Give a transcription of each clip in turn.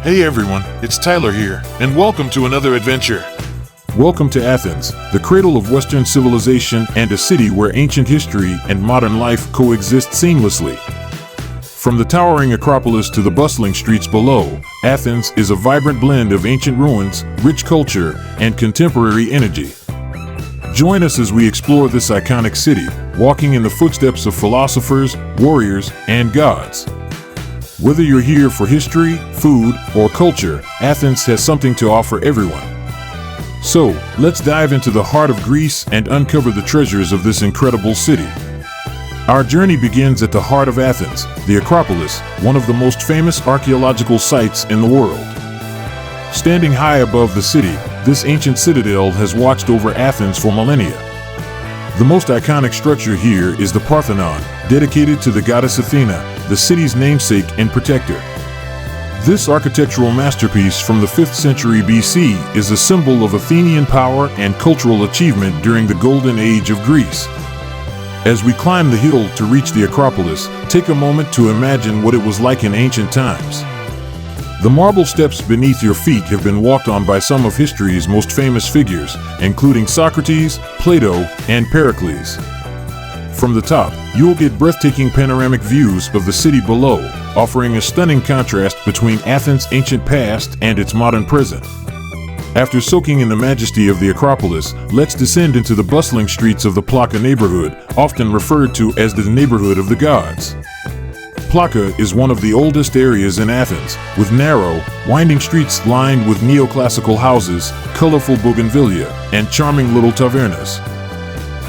Hey everyone, it's Tyler here, and welcome to another adventure. Welcome to Athens, the cradle of Western civilization and a city where ancient history and modern life coexist seamlessly. From the towering Acropolis to the bustling streets below, Athens is a vibrant blend of ancient ruins, rich culture, and contemporary energy. Join us as we explore this iconic city, walking in the footsteps of philosophers, warriors, and gods. Whether you're here for history, food, or culture, Athens has something to offer everyone. So, let's dive into the heart of Greece and uncover the treasures of this incredible city. Our journey begins at the heart of Athens, the Acropolis, one of the most famous archaeological sites in the world. Standing high above the city, this ancient citadel has watched over Athens for millennia. The most iconic structure here is the Parthenon, dedicated to the goddess Athena, the city's namesake and protector. This architectural masterpiece from the 5th century BC is a symbol of Athenian power and cultural achievement during the Golden Age of Greece. As we climb the hill to reach the Acropolis, take a moment to imagine what it was like in ancient times. The marble steps beneath your feet have been walked on by some of history's most famous figures, including Socrates, Plato, and Pericles. From the top, you'll get breathtaking panoramic views of the city below, offering a stunning contrast between Athens' ancient past and its modern present. After soaking in the majesty of the Acropolis, let's descend into the bustling streets of the Plaka neighborhood, often referred to as the neighborhood of the gods. Plaka is one of the oldest areas in Athens, with narrow, winding streets lined with neoclassical houses, colorful bougainvillea, and charming little tavernas.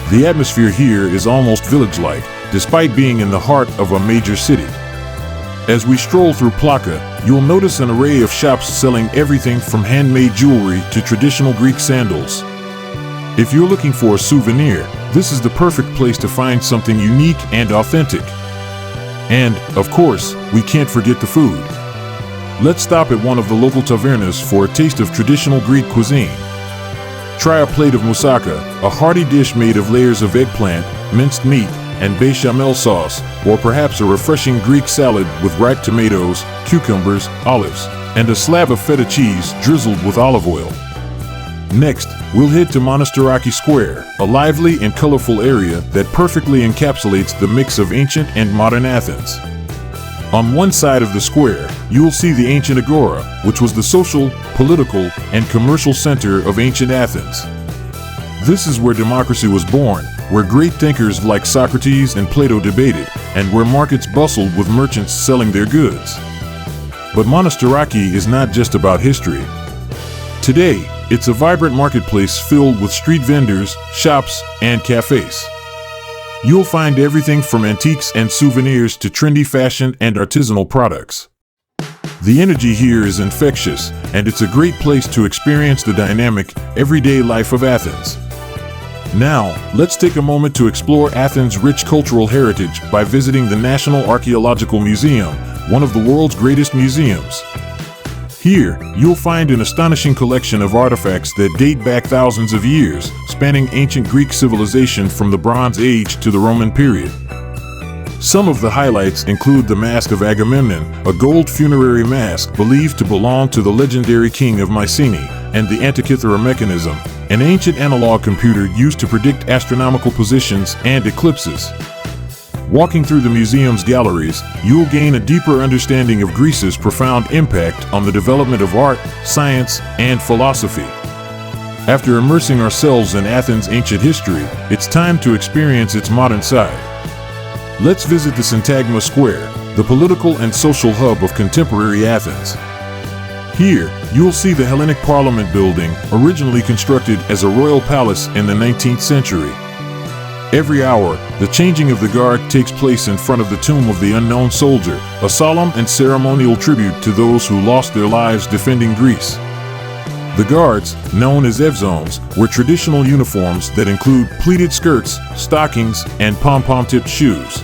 The atmosphere here is almost village-like, despite being in the heart of a major city. As we stroll through Plaka, you'll notice an array of shops selling everything from handmade jewelry to traditional Greek sandals. If you're looking for a souvenir, this is the perfect place to find something unique and authentic. And, of course, we can't forget the food. Let's stop at one of the local tavernas for a taste of traditional Greek cuisine. Try a plate of moussaka, a hearty dish made of layers of eggplant, minced meat, and bechamel sauce, or perhaps a refreshing Greek salad with ripe tomatoes, cucumbers, olives, and a slab of feta cheese drizzled with olive oil. Next, we'll head to Monastiraki Square, a lively and colorful area that perfectly encapsulates the mix of ancient and modern Athens. On one side of the square, you'll see the ancient agora, which was the social, political, and commercial center of ancient Athens. This is where democracy was born, where great thinkers like Socrates and Plato debated, and where markets bustled with merchants selling their goods. But Monastiraki is not just about history. Today, it's a vibrant marketplace filled with street vendors, shops, and cafes. You'll find everything from antiques and souvenirs to trendy fashion and artisanal products. The energy here is infectious, and it's a great place to experience the dynamic, everyday life of Athens. Now, let's take a moment to explore Athens' rich cultural heritage by visiting the National Archaeological Museum, one of the world's greatest museums. Here, you'll find an astonishing collection of artifacts that date back thousands of years, spanning ancient Greek civilization from the Bronze Age to the Roman period. Some of the highlights include the Mask of Agamemnon, a gold funerary mask believed to belong to the legendary king of Mycenae, and the Antikythera mechanism, an ancient analog computer used to predict astronomical positions and eclipses. Walking through the museum's galleries, you'll gain a deeper understanding of Greece's profound impact on the development of art, science, and philosophy. After immersing ourselves in Athens' ancient history, it's time to experience its modern side. Let's visit the Syntagma Square, the political and social hub of contemporary Athens. Here, you'll see the Hellenic Parliament building, originally constructed as a royal palace in the 19th century. Every hour, the changing of the guard takes place in front of the tomb of the unknown soldier, a solemn and ceremonial tribute to those who lost their lives defending Greece. The guards, known as evzones, wear traditional uniforms that include pleated skirts, stockings, and pom-pom-tipped shoes.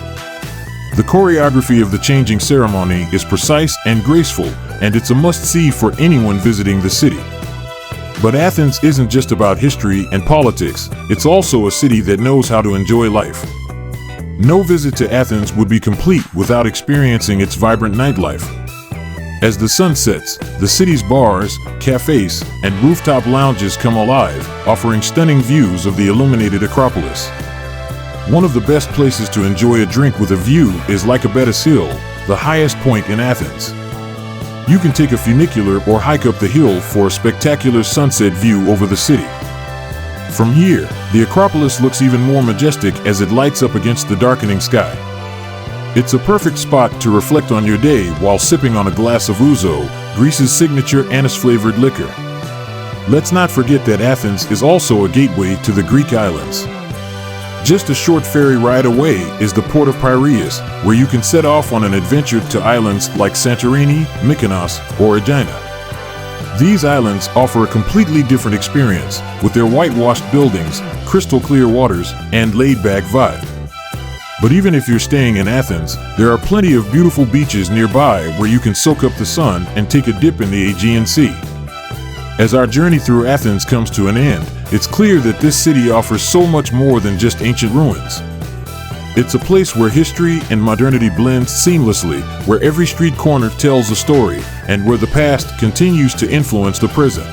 The choreography of the changing ceremony is precise and graceful, and it's a must-see for anyone visiting the city. But Athens isn't just about history and politics, it's also a city that knows how to enjoy life. No visit to Athens would be complete without experiencing its vibrant nightlife. As the sun sets, the city's bars, cafes, and rooftop lounges come alive, offering stunning views of the illuminated Acropolis. One of the best places to enjoy a drink with a view is Lycabettus Hill, the highest point in Athens. You can take a funicular or hike up the hill for a spectacular sunset view over the city. From here, the Acropolis looks even more majestic as it lights up against the darkening sky. It's a perfect spot to reflect on your day while sipping on a glass of ouzo, Greece's signature anise-flavored liquor. Let's not forget that Athens is also a gateway to the Greek islands. Just a short ferry ride away is the port of Piraeus, where you can set off on an adventure to islands like Santorini, Mykonos, or Aegina. These islands offer a completely different experience, with their whitewashed buildings, crystal-clear waters, and laid-back vibe. But even if you're staying in Athens, there are plenty of beautiful beaches nearby where you can soak up the sun and take a dip in the Aegean Sea. As our journey through Athens comes to an end, it's clear that this city offers so much more than just ancient ruins. It's a place where history and modernity blend seamlessly, where every street corner tells a story, and where the past continues to influence the present.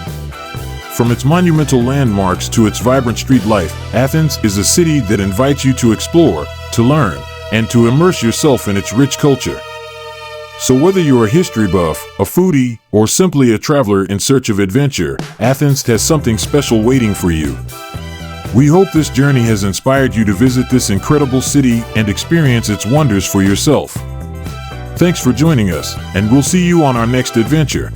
From its monumental landmarks to its vibrant street life, Athens is a city that invites you to explore, to learn, and to immerse yourself in its rich culture. So whether you're a history buff, a foodie, or simply a traveler in search of adventure, Athens has something special waiting for you. We hope this journey has inspired you to visit this incredible city and experience its wonders for yourself. Thanks for joining us, and we'll see you on our next adventure.